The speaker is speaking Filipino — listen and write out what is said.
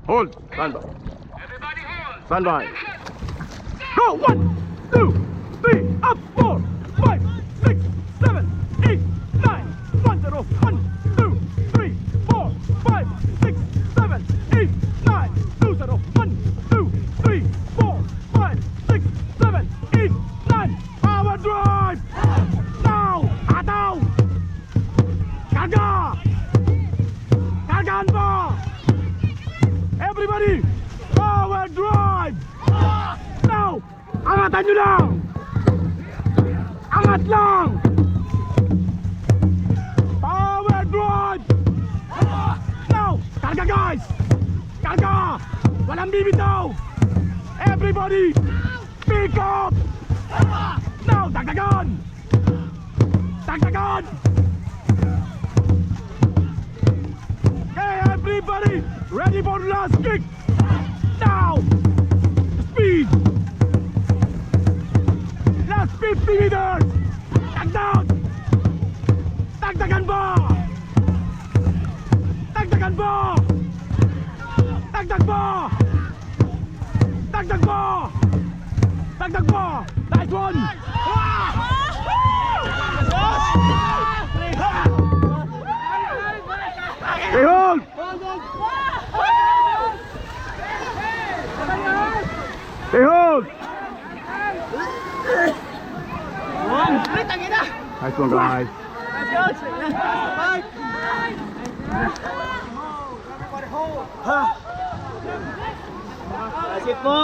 Hold. Stand by. Stand by. Go. 1, 2, 3, up. 4, 5, 6, 7, 8, 9. 1, 0. 1, 2, 3, 4, 5, 6, 7, 8, 9. 2, 0. 1, 2, 3, 4, 5, 6, 7, 8, 9. Power drive. Now. Ataw. Karga. Kargaan pa. Everybody, power drive. Now, angatan nyo lang. Angat lang. Power drive. Now, karga guys. Karga. Walang bibitaw. Everybody, pick up. Now, dagdagan. Dagdagan. Hey, everybody, ready for the last kick. Now, speed. Last 50 meters. Dagdag. Dagdagan ba? Dagdagan ba? Dagdag ba? Dagdag ba? Dagdag ba? Nice one. Hey, hold! Hey, hold! Nice one, guys. That's it po.